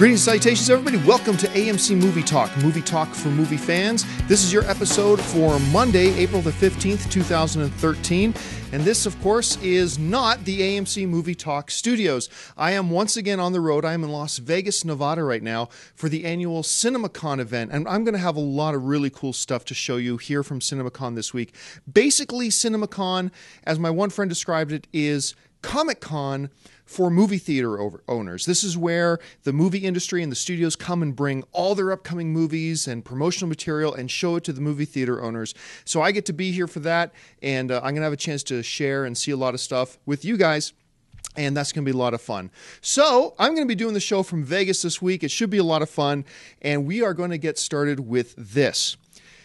Greetings and salutations, everybody. Welcome to AMC Movie Talk for movie fans. This is your episode for Monday, April the 15th, 2013. And this, of course, is not the AMC Movie Talk studios. I am once again on the road. I am in Las Vegas, Nevada right now for the annual CinemaCon event. And I'm going to have a lot of really cool stuff to show you here from CinemaCon this week. Basically, CinemaCon, as my one friend described it, is Comic-Con for movie theater owners. This is where the movie industry and the studios come and bring all their upcoming movies and promotional material and show it to the movie theater owners. So I get to be here for that, and I'm going to have a chance to share and see a lot of stuff with you guys. And that's going to be a lot of fun. So I'm going to be doing the show from Vegas this week. It should be a lot of fun. And we are going to get started with this.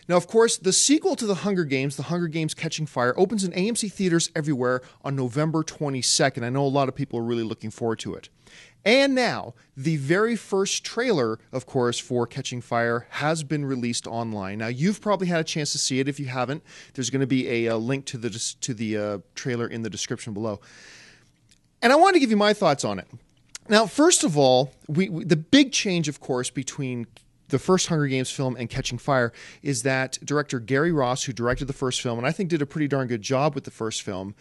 Now, of course, the sequel to The Hunger Games Catching Fire, opens in AMC theaters everywhere on November 22nd. I know a lot of people are really looking forward to it. And now, the very first trailer, of course, for Catching Fire has been released online. Now, you've probably had a chance to see it. If you haven't, there's going to be a link to the trailer in the description below. And I want to give you my thoughts on it. Now, first of all, the big change, of course, between the first Hunger Games film and Catching Fire is that director Gary Ross, who directed the first film, and I think did a pretty darn good job with the first film,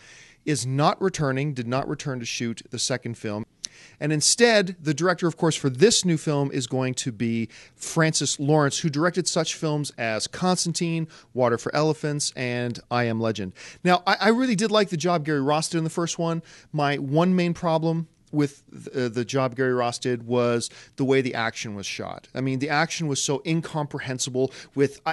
did not return to shoot the second film. And instead, the director, of course, for this new film is going to be Francis Lawrence, who directed such films as Constantine, Water for Elephants, and I Am Legend. Now, I really did like the job Gary Ross did in the first one. My one main problem with the job Gary Ross did was the way the action was shot. I mean, the action was so incomprehensible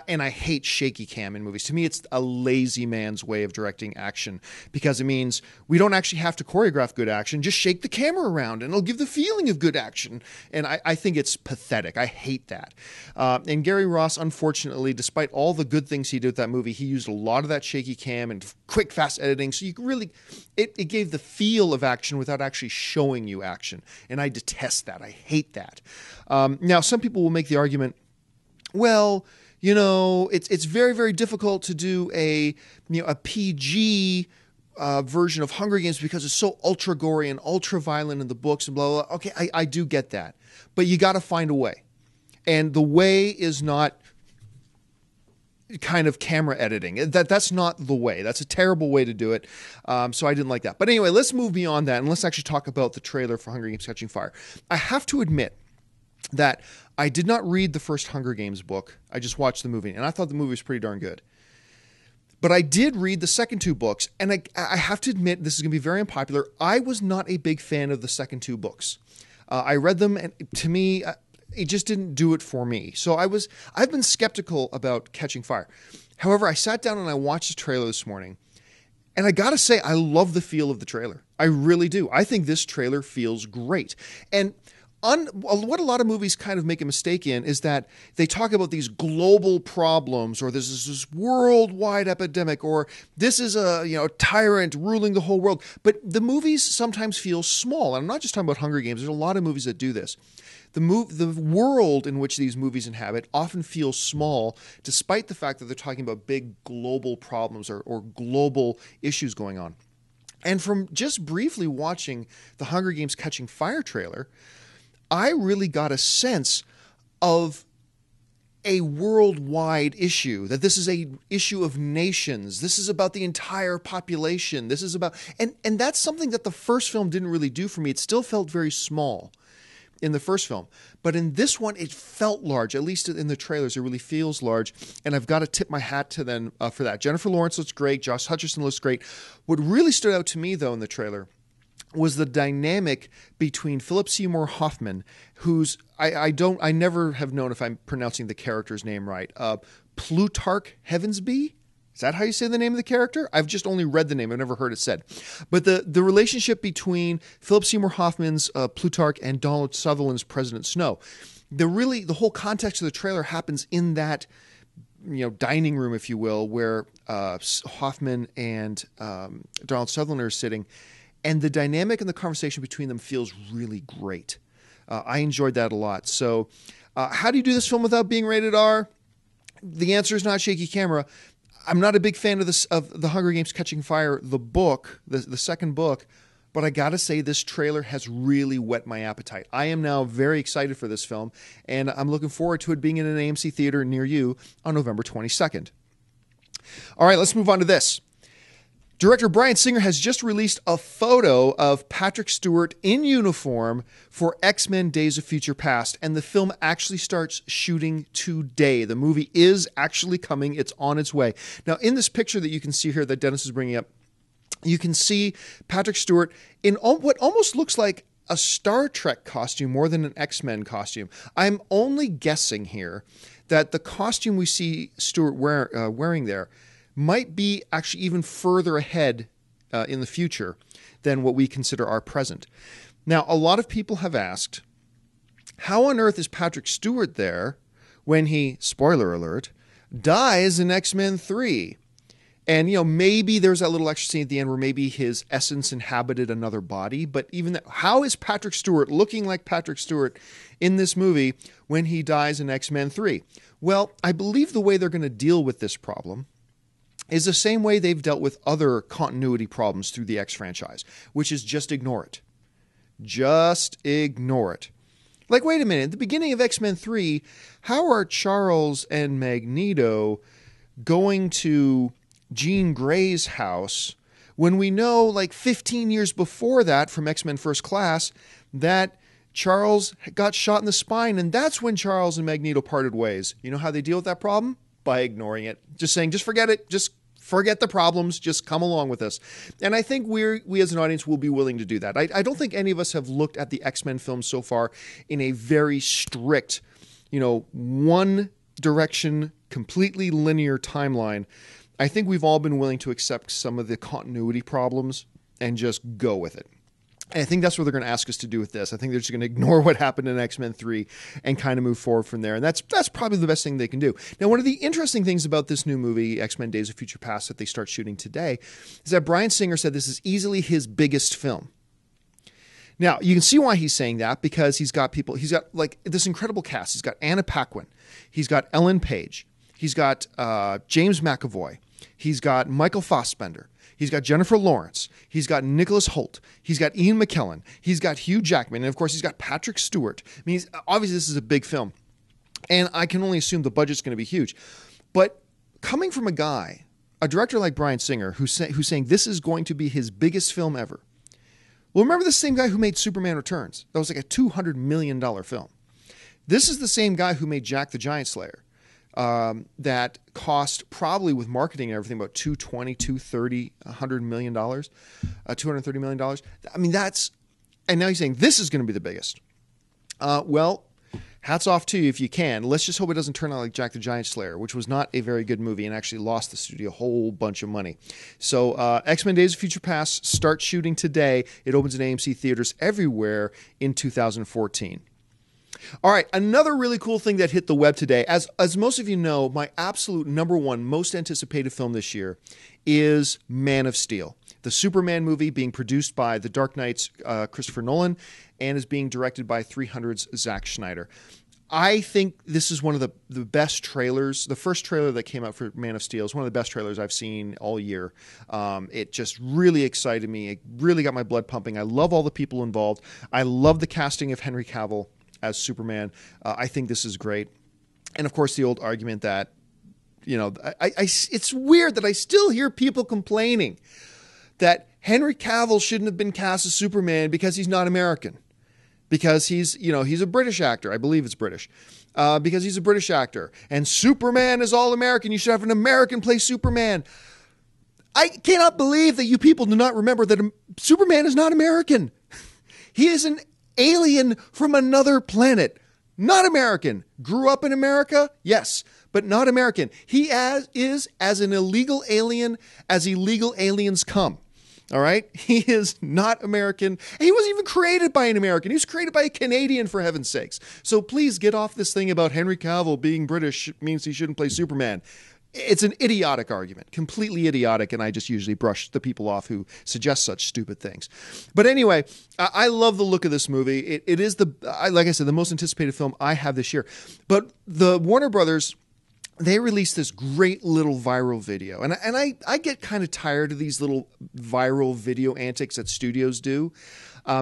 and I hate shaky cam in movies. To me, it's a lazy man's way of directing action because it means we don't actually have to choreograph good action. Just shake the camera around and it'll give the feeling of good action. And I think it's pathetic. I hate that. And Gary Ross, unfortunately, despite all the good things he did with that movie, he used a lot of that shaky cam and quick, fast editing. So you really, it gave the feel of action without actually showing you action. And I detest that. I hate that. Now, some people will make the argument, well, you know, it's very, very difficult to do a PG version of Hunger Games because it's so ultra gory and ultra violent in the books and blah, blah, blah. Okay, I do get that. But you got to find a way. And the way is not kind of camera editing. That's not the way. That's a terrible way to do it. So I didn't like that. But anyway, let's move beyond that and let's actually talk about the trailer for Hunger Games Catching Fire. I have to admit that I did not read the first Hunger Games book. I just watched the movie and I thought the movie was pretty darn good. But I did read the second two books, and I have to admit this is going to be very unpopular. I was not a big fan of the second two books. I read them, and to me, it just didn't do it for me. So I've been skeptical about Catching Fire. However, I sat down and I watched the trailer this morning, and I got to say, I love the feel of the trailer. I really do. I think this trailer feels great. And what a lot of movies kind of make a mistake in is that they talk about these global problems, or this is this worldwide epidemic, or this is a tyrant ruling the whole world. But the movies sometimes feel small. And I'm not just talking about Hunger Games. There's a lot of movies that do this. The world in which these movies inhabit often feels small, despite the fact that they're talking about big global problems or global issues going on. And from just briefly watching the Hunger Games Catching Fire trailer, I really got a sense of a worldwide issue, that this is a issue of nations. This is about the entire population. This is about, and that's something that the first film didn't really do for me. It still felt very small in the first film. But in this one, it felt large. At least in the trailers, it really feels large. And I've got to tip my hat to them for that. Jennifer Lawrence looks great. Josh Hutcherson looks great. What really stood out to me, though, in the trailer was the dynamic between Philip Seymour Hoffman, who's, I never have known if I'm pronouncing the character's name right, Plutarch Heavensbee? Is that how you say the name of the character? I've just only read the name. I've never heard it said. But the relationship between Philip Seymour Hoffman's Plutarch and Donald Sutherland's President Snow, the whole context of the trailer happens in that dining room, if you will, where Hoffman and Donald Sutherland are sitting. And the dynamic and the conversation between them feels really great. I enjoyed that a lot. So how do you do this film without being rated R? The answer is not shaky camera. I'm not a big fan of the Hunger Games Catching Fire, the book, the second book, but I gotta say this trailer has really whet my appetite. I am now very excited for this film, and I'm looking forward to it being in an AMC theater near you on November 22nd. All right, let's move on to this. Director Bryan Singer has just released a photo of Patrick Stewart in uniform for X-Men Days of Future Past, and the film actually starts shooting today. The movie is actually coming. It's on its way. Now, in this picture that you can see here that Dennis is bringing up, you can see Patrick Stewart in what almost looks like a Star Trek costume more than an X-Men costume. I'm only guessing here that the costume we see Stewart wearing there might be actually even further ahead in the future than what we consider our present. Now, a lot of people have asked, how on earth is Patrick Stewart there when he, spoiler alert, dies in X-Men 3? And, maybe there's that little extra scene at the end where maybe his essence inhabited another body. But even that, how is Patrick Stewart looking like Patrick Stewart in this movie when he dies in X-Men 3? Well, I believe the way they're going to deal with this problem is the same way they've dealt with other continuity problems through the X franchise, which is just ignore it. Just ignore it. Like, wait a minute, at the beginning of X-Men 3, how are Charles and Magneto going to Jean Grey's house when we know, like 15 years before that from X-Men First Class, that Charles got shot in the spine, and that's when Charles and Magneto parted ways. You know how they deal with that problem? By ignoring it. Just saying, just forget it. Just forget the problems. Just come along with us. And I think we as an audience will be willing to do that. I don't think any of us have looked at the X-Men films so far in a very strict, one direction, completely linear timeline. I think we've all been willing to accept some of the continuity problems and just go with it. And I think that's what they're going to ask us to do with this. I think they're just going to ignore what happened in X-Men 3 and kind of move forward from there. And that's probably the best thing they can do. Now, one of the interesting things about this new movie, X-Men Days of Future Past, that they start shooting today, is that Bryan Singer said this is easily his biggest film. Now, you can see why he's saying that, because he's got like this incredible cast. He's got Anna Paquin. He's got Ellen Page. He's got James McAvoy. He's got Michael Fassbender. He's got Jennifer Lawrence. He's got Nicholas Hoult. He's got Ian McKellen. He's got Hugh Jackman. And, of course, he's got Patrick Stewart. I mean, obviously, this is a big film. And I can only assume the budget's going to be huge. But coming from a director like Bryan Singer, who's saying this is going to be his biggest film ever. Well, remember the same guy who made Superman Returns. That was like a $200 million film. This is the same guy who made Jack the Giant Slayer. That cost probably with marketing and everything about $220, $230, $100 million, $230 million. I mean, and now he's saying this is going to be the biggest. Well, hats off to you if you can. Let's just hope it doesn't turn out like Jack the Giant Slayer, which was not a very good movie and actually lost the studio a whole bunch of money. So X-Men Days of Future Past starts shooting today. It opens in AMC theaters everywhere in 2014. All right, another really cool thing that hit the web today, as most of you know, my absolute number one most anticipated film this year is Man of Steel, the Superman movie being produced by The Dark Knight's Christopher Nolan and is being directed by 300's Zack Snyder. I think this is one of the best trailers. The first trailer that came out for Man of Steel is one of the best trailers I've seen all year. It just really excited me. It really got my blood pumping. I love all the people involved. I love the casting of Henry Cavill as Superman. I think this is great. And of course, the old argument that, it's weird that I still hear people complaining that Henry Cavill shouldn't have been cast as Superman because he's not American. Because he's a British actor. I believe it's British. Because he's a British actor. And Superman is all American. You should have an American play Superman. I cannot believe that you people do not remember that Superman is not American. He is an alien from another planet. Not American. Grew up in America? Yes, but not American. He is as an illegal alien as illegal aliens come. All right? He is not American. And he wasn't even created by an American. He was created by a Canadian, for heaven's sakes. So please get off this thing about Henry Cavill being British means he shouldn't play Superman. It's an idiotic argument, completely idiotic, and I just usually brush the people off who suggest such stupid things. But anyway, I love the look of this movie. It is like I said, the most anticipated film I have this year. But the Warner Brothers, they released this great little viral video. And I get kind of tired of these little viral video antics that studios do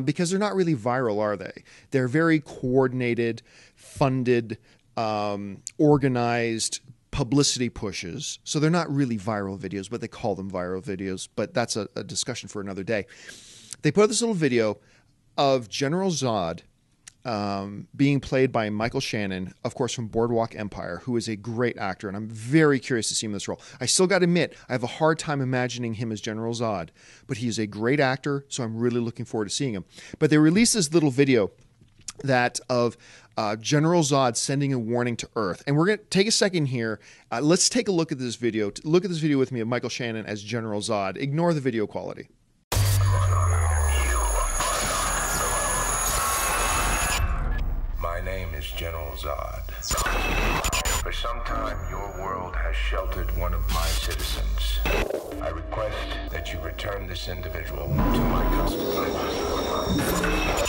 because they're not really viral, are they? They're very coordinated, funded, organized publicity pushes. So they're not really viral videos, but they call them viral videos. But that's a discussion for another day. They put out this little video of General Zod being played by Michael Shannon, of course, from Boardwalk Empire, who is a great actor, and I'm very curious to see him in this role. I still got to admit, I have a hard time imagining him as General Zod, but he is a great actor, so I'm really looking forward to seeing him. But they released this little video of General Zod sending a warning to Earth. And we're going to take a second here. Let's take a look at this video. Look at this video with me of Michael Shannon as General Zod. Ignore the video quality. My name is General Zod. For some time, your world has sheltered one of my citizens. I request that you return this individual to my custody.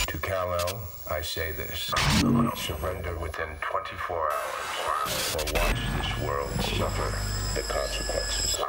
To Kal-El, I say this. Surrender within 24 hours, or watch this world suffer the consequences.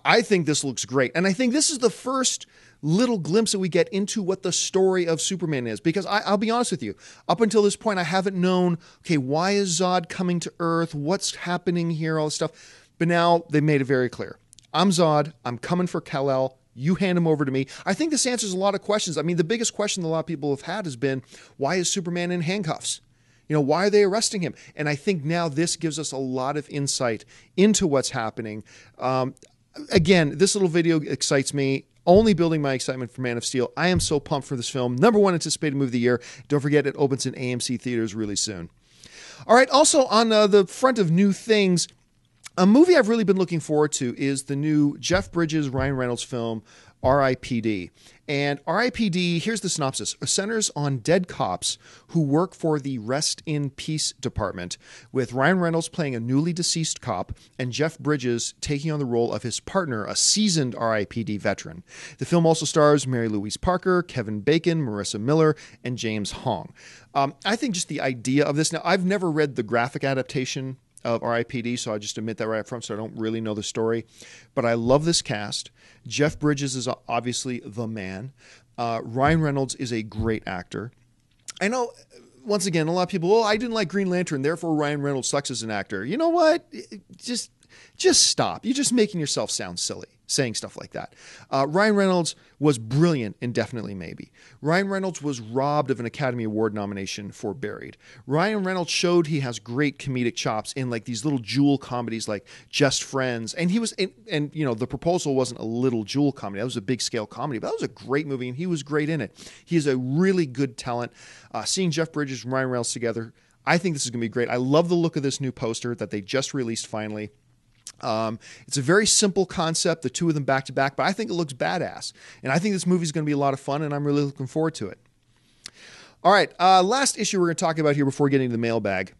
I think this looks great. And I think this is the first little glimpse that we get into what the story of Superman is. Because I'll be honest with you, up until this point, I haven't known, okay, why is Zod coming to Earth? What's happening here? All this stuff. But now they made it very clear. I'm Zod. I'm coming for Kal-El. You hand him over to me. I think this answers a lot of questions. I mean, the biggest question a lot of people have had has been, why is Superman in handcuffs? You know, why are they arresting him? And I think now this gives us a lot of insight into what's happening. Again, this little video excites me, only building my excitement for Man of Steel. I am so pumped for this film. #1 anticipated movie of the year. Don't forget, it opens in AMC theaters really soon. All right, also on the front of new things, a movie I've really been looking forward to is the new Jeff Bridges, Ryan Reynolds film, R.I.P.D. And R.I.P.D., here's the synopsis, centers on dead cops who work for the Rest in Peace Department, with Ryan Reynolds playing a newly deceased cop and Jeff Bridges taking on the role of his partner, a seasoned R.I.P.D. veteran. The film also stars Mary Louise Parker, Kevin Bacon, Marissa Miller, and James Hong. I think just the idea of this, now I've never read the graphic adaptation of R.I.P.D., so I just admit that right up front, so I don't really know the story. But I love this cast. Jeff Bridges is obviously the man. Ryan Reynolds is a great actor. I know, once again, a lot of people, I didn't like Green Lantern, therefore Ryan Reynolds sucks as an actor. You know what? Just stop. You're just making yourself sound silly saying stuff like that. Ryan Reynolds was brilliant in Definitely Maybe. Ryan Reynolds was robbed of an Academy Award nomination for Buried. Ryan Reynolds showed he has great comedic chops in like these little jewel comedies like Just Friends. And he was, and you know, The Proposal wasn't a little jewel comedy. That was a big scale comedy, but that was a great movie and he was great in it. He is a really good talent. Seeing Jeff Bridges and Ryan Reynolds together, I think this is going to be great. I love the look of this new poster that they just released finally. It's a very simple concept, the two of them back to back, but I think it looks badass. And I think this movie is going to be a lot of fun, and I'm really looking forward to it. All right, last issue we're going to talk about here before getting to the mailbag.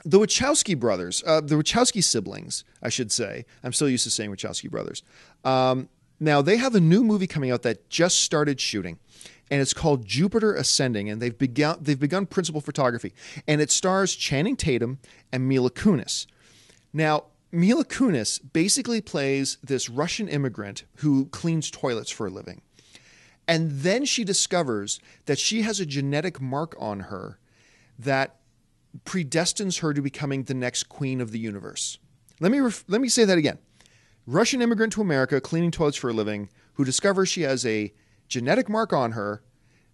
The Wachowski brothers, the Wachowski siblings, I should say. I'm still used to saying Wachowski brothers. Now, they have a new movie coming out that just started shooting. And it's called Jupiter Ascending, and they've begun principal photography. And it stars Channing Tatum and Mila Kunis. Now, Mila Kunis basically plays this Russian immigrant who cleans toilets for a living. And then she discovers that she has a genetic mark on her that predestines her to becoming the next queen of the universe. Let me say that again. Russian immigrant to America, cleaning toilets for a living, who discovers she has a genetic mark on her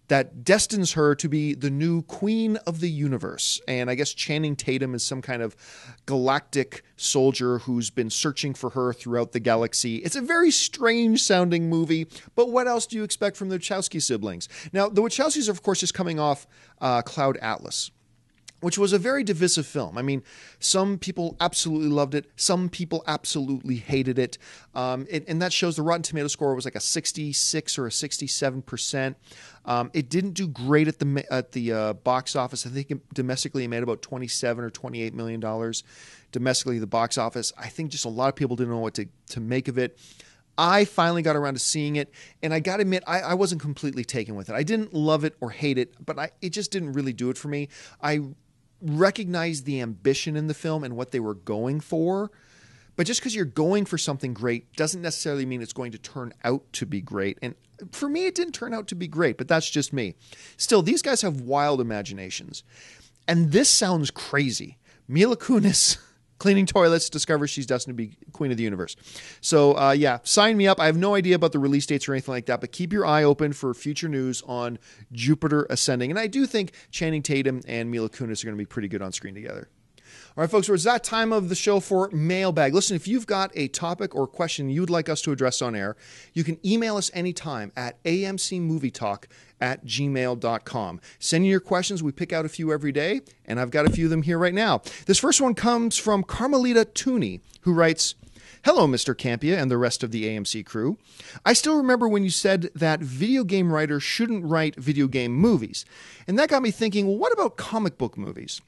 that destines her to be the new queen of the universe. And I guess Channing Tatum is some kind of galactic soldier who's been searching for her throughout the galaxy. It's a very strange sounding movie, but what else do you expect from the Wachowski siblings? Now, the Wachowskis are, of course, just coming off Cloud Atlas, which was a very divisive film. I mean, some people absolutely loved it. Some people absolutely hated it. And that shows the Rotten Tomato score was like a 66 or a 67%. It didn't do great at the box office. I think domestically it made about $27 or $28 million. Domestically, the box office. I think just a lot of people didn't know what to make of it. I finally got around to seeing it, and I got to admit, I wasn't completely taken with it. I didn't love it or hate it, but it just didn't really do it for me. recognize the ambition in the film and what they were going for. But just because you're going for something great doesn't necessarily mean it's going to turn out to be great. And for me, it didn't turn out to be great, but that's just me. Still, these guys have wild imaginations. And this sounds crazy. Mila Kunis cleaning toilets, discovers she's destined to be queen of the universe. So, yeah, sign me up. I have no idea about the release dates or anything like that, but keep your eye open for future news on Jupiter Ascending. And I do think Channing Tatum and Mila Kunis are going to be pretty good on screen together. All right, folks, it's that time of the show for Mailbag. Listen, if you've got a topic or question you'd like us to address on air, you can email us anytime at amcmovietalk@gmail.com. Send in your questions. We pick out a few every day, and I've got a few of them here right now. This first one comes from Carmelita Tooney, who writes, "Hello, Mr. Campia and the rest of the AMC crew. I still remember when you said that video game writers shouldn't write video game movies. And that got me thinking, well, what about comic book movies?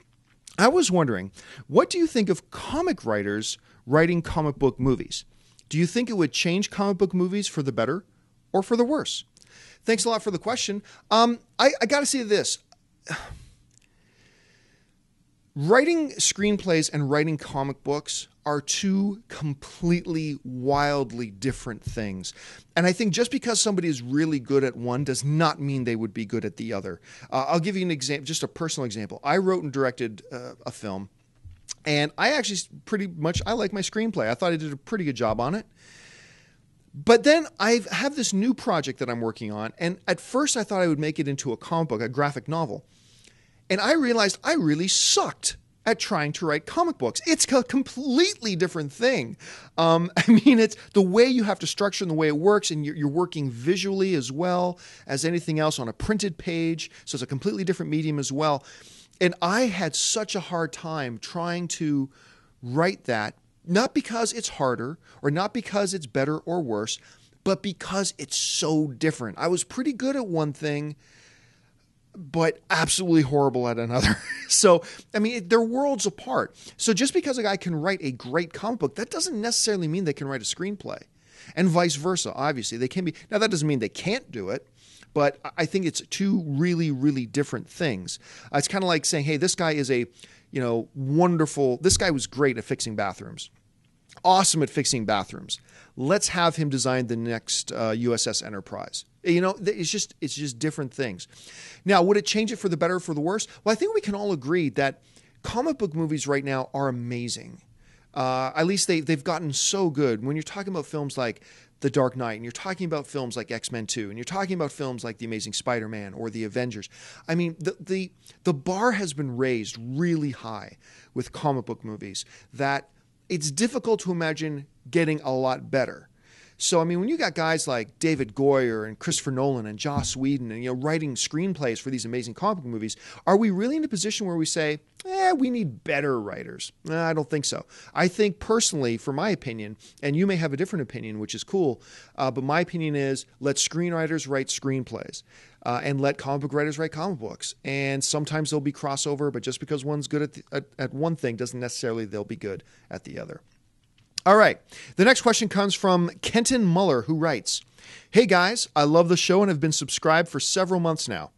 I was wondering, what do you think of comic writers writing comic book movies? Do you think it would change comic book movies for the better or for the worse?" Thanks a lot for the question. I got to say this. Writing screenplays and writing comic books are two completely, wildly different things. And I think just because somebody is really good at one does not mean they would be good at the other. I'll give you an example, just a personal example. I wrote and directed a film, and I actually I like my screenplay. I thought I did a pretty good job on it. But then I have this new project that I'm working on, and at first I thought I would make it into a comic book, a graphic novel. And I realized I really sucked at trying to write comic books. It's a completely different thing. It's the way you have to structure and the way it works, and you're working visually as well as anything else on a printed page. So it's a completely different medium as well. And I had such a hard time trying to write that, not because it's harder or not because it's better or worse, but because it's so different. I was pretty good at one thing, but absolutely horrible at another. So, they're worlds apart. So just because a guy can write a great comic book, that doesn't necessarily mean they can write a screenplay. And vice versa, obviously. They can be. Now, that doesn't mean they can't do it, but I think it's two really, really different things. It's kind of like saying, hey, this guy is this guy was great at fixing bathrooms. Awesome at fixing bathrooms. Let's have him design the next USS Enterprise. It's just different things. Now, would it change it for the better or for the worse? Well, I think we can all agree that comic book movies right now are amazing. At least they've gotten so good. When you're talking about films like The Dark Knight, and you're talking about films like X-Men 2, and you're talking about films like The Amazing Spider-Man or The Avengers, the bar has been raised really high with comic book movies that it's difficult to imagine getting a lot better. So, when you got guys like David Goyer and Christopher Nolan and Joss Whedon and, writing screenplays for these amazing comic book movies, are we really in a position where we say, we need better writers? I don't think so. I think personally, for my opinion, and you may have a different opinion, which is cool, but my opinion is let screenwriters write screenplays. And let comic book writers write comic books. And sometimes there'll be crossover, but just because one's good at one thing doesn't necessarily they'll be good at the other. All right. The next question comes from Kenton Muller, who writes, "Hey guys, I love the show and have been subscribed for several months now.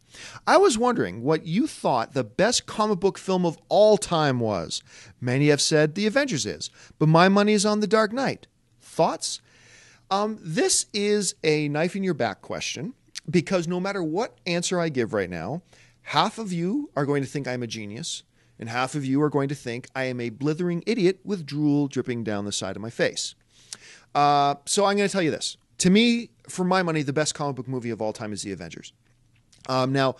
I was wondering what you thought the best comic book film of all time was. Many have said The Avengers is, but my money is on The Dark Knight. Thoughts?" This is a knife in your back question, because no matter what answer I give right now, half of you are going to think I'm a genius, and half of you are going to think I am a blithering idiot with drool dripping down the side of my face. So I'm going to tell you this. To me, for my money, the best comic book movie of all time is The Avengers. Now,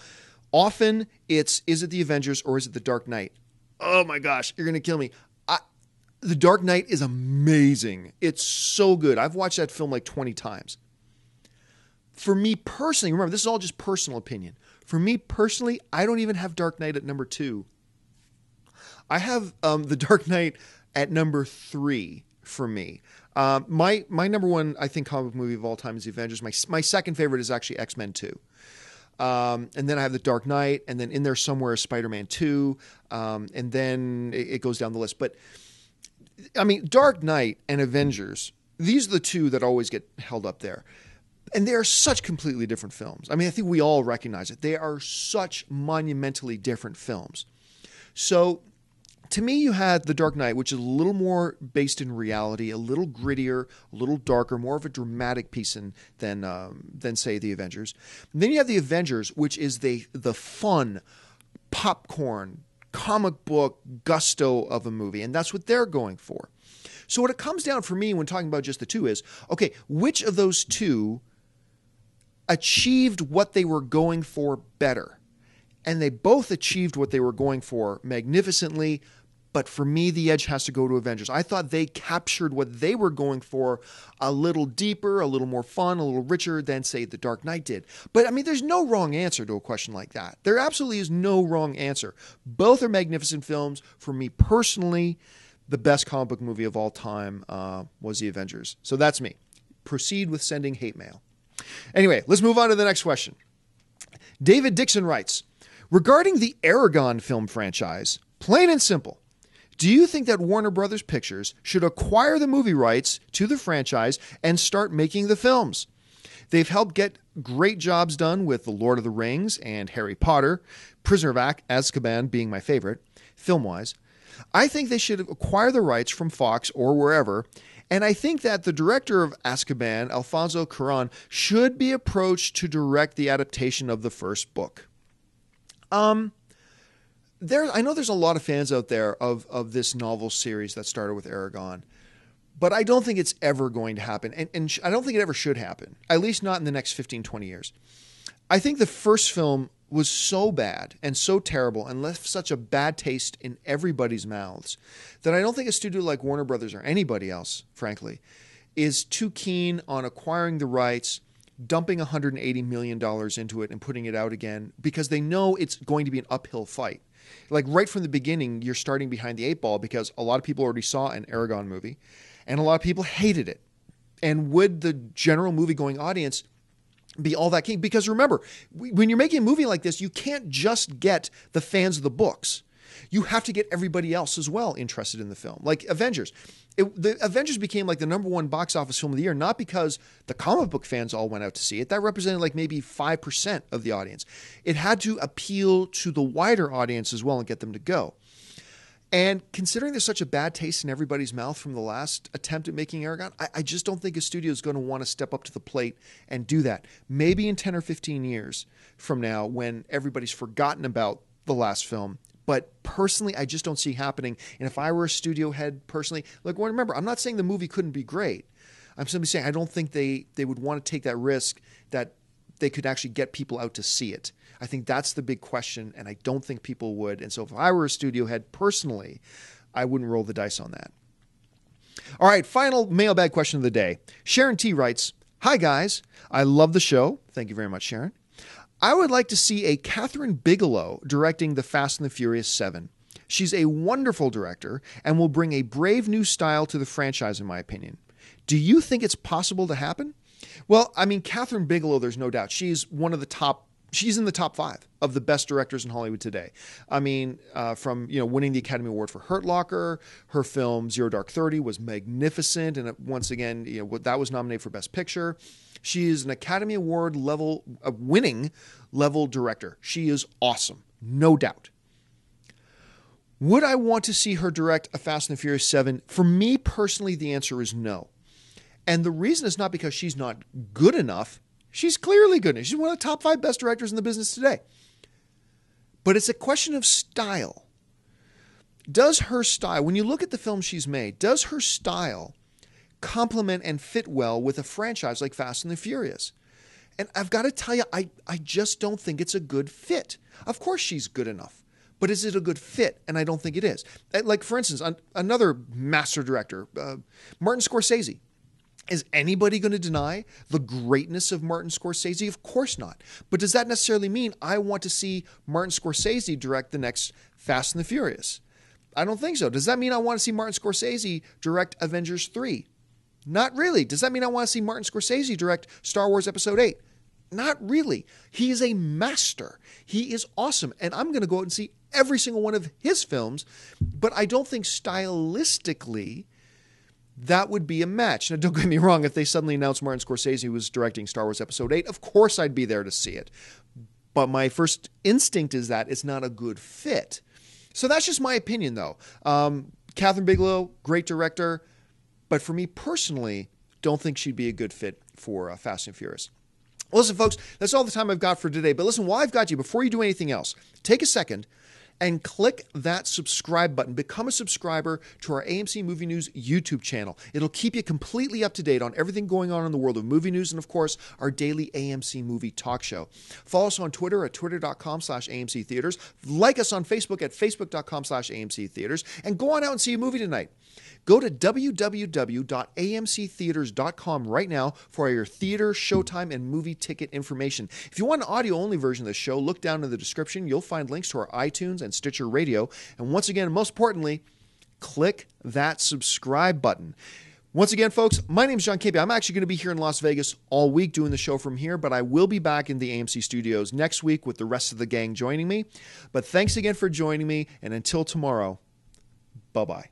often is it The Avengers or is it The Dark Knight? Oh my gosh, you're going to kill me. The Dark Knight is amazing. It's so good. I've watched that film like 20 times. For me personally, remember, this is all just personal opinion. For me personally, I don't even have Dark Knight at number 2. I have The Dark Knight at number 3 for me. My number one, I think, comic book movie of all time is The Avengers. My second favorite is actually X-Men 2. And then I have The Dark Knight, and then in there somewhere is Spider-Man 2, and then it goes down the list. But, Dark Knight and Avengers, these are the two that always get held up there. And they are such completely different films. I think we all recognize it. They are such monumentally different films. So to me, you had The Dark Knight, which is a little more based in reality, a little grittier, a little darker, more of a dramatic piece than say, The Avengers. And then you have The Avengers, which is the fun, popcorn, comic book gusto of a movie, and that's what they're going for. So what it comes down for me when talking about just the two is, okay, which of those two achieved what they were going for better? And they both achieved what they were going for magnificently, but for me, the edge has to go to Avengers. I thought they captured what they were going for a little deeper, a little more fun, a little richer than, say, The Dark Knight did. But, I mean, there's no wrong answer to a question like that. There absolutely is no wrong answer. Both are magnificent films. For me personally, the best comic book movie of all time was The Avengers. So that's me. Proceed with sending hate mail. Anyway, let's move on to the next question. David Dixon writes, regarding the Aragon film franchise, plain and simple, do you think that Warner Brothers Pictures should acquire the movie rights to the franchise and start making the films? They've helped get great jobs done with The Lord of the Rings and Harry Potter, Prisoner of Azkaban being my favorite, film-wise. I think they should acquire the rights from Fox or wherever, and I think that the director of Azkaban, Alfonso Cuarón, should be approached to direct the adaptation of the first book. I know there's a lot of fans out there of this novel series that started with Aragon, but I don't think it's ever going to happen. And I don't think it ever should happen, at least not in the next 15, 20 years. I think the first film was so bad and so terrible and left such a bad taste in everybody's mouths that I don't think a studio like Warner Brothers or anybody else, frankly, is too keen on acquiring the rights, dumping $180 million into it and putting it out again, because they know it's going to be an uphill fight. Like right from the beginning, you're starting behind the eight ball because a lot of people already saw an Aragon movie and a lot of people hated it. And would the general movie-going audience be all that keen? Because remember, when you're making a movie like this, you can't just get the fans of the books. You have to get everybody else as well interested in the film. Like Avengers. The Avengers became like the #1 box office film of the year, not because the comic book fans all went out to see it. That represented like maybe 5% of the audience. It had to appeal to the wider audience as well and get them to go. And considering there's such a bad taste in everybody's mouth from the last attempt at making Aragon, I just don't think a studio is going to want to step up to the plate and do that. Maybe in 10 or 15 years from now when everybody's forgotten about the last film. But personally, I just don't see happening. And if I were a studio head personally, look, remember, I'm not saying the movie couldn't be great. I'm simply saying I don't think they would want to take that risk that they could actually get people out to see it. I think that's the big question, and I don't think people would. And so if I were a studio head personally, I wouldn't roll the dice on that. All right, final mailbag question of the day. Sharon T. writes, hi, guys. I love the show. Thank you very much, Sharon. I would like to see a Catherine Bigelow directing The Fast and the Furious 7. She's a wonderful director and will bring a brave new style to the franchise, in my opinion. Do you think it's possible to happen? Well, I mean, Catherine Bigelow, there's no doubt. She's in the top 5 of the best directors in Hollywood today. I mean, from winning the Academy Award for Hurt Locker, her film Zero Dark 30 was magnificent, and once again, that was nominated for Best Picture. She is an Academy Award winning level director. She is awesome, no doubt. Would I want to see her direct a Fast and the Furious 7? For me personally, the answer is no. And the reason is not because she's not good enough. She's clearly good enough. She's one of the top 5 best directors in the business today. But it's a question of style. Does her style, when you look at the film she's made, does her style complement and fit well with a franchise like Fast and the Furious? And I've got to tell you, I just don't think it's a good fit. Of course she's good enough, but is it a good fit? And I don't think it is. Like, for instance, another master director, Martin Scorsese. Is anybody going to deny the greatness of Martin Scorsese? Of course not. But does that necessarily mean I want to see Martin Scorsese direct the next Fast and the Furious? I don't think so. Does that mean I want to see Martin Scorsese direct Avengers 3? Not really. Does that mean I want to see Martin Scorsese direct Star Wars Episode 8? Not really. He is a master. He is awesome. And I'm going to go out and see every single one of his films. But I don't think stylistically that would be a match. Now, don't get me wrong. If they suddenly announced Martin Scorsese was directing Star Wars Episode 8, of course I'd be there to see it. But my first instinct is that it's not a good fit. So that's just my opinion, though. Catherine Bigelow, great director, but for me personally, don't think she'd be a good fit for Fast and Furious. Listen, folks, that's all the time I've got for today. But listen, while I've got you, before you do anything else, take a second and click that subscribe button. Become a subscriber to our AMC Movie News YouTube channel. It'll keep you completely up to date on everything going on in the world of movie news and, of course, our daily AMC Movie Talk show. Follow us on Twitter at twitter.com/AMC Theaters. Like us on Facebook at facebook.com/AMC Theaters. And go on out and see a movie tonight. Go to www.amctheaters.com right now for your theater, showtime, and movie ticket information. If you want an audio-only version of the show, look down in the description. You'll find links to our iTunes and Stitcher Radio. And once again, most importantly, click that subscribe button. Once again, folks, my name is John Cape. I'm actually going to be here in Las Vegas all week doing the show from here, but I will be back in the AMC studios next week with the rest of the gang joining me. But thanks again for joining me, and until tomorrow, bye-bye.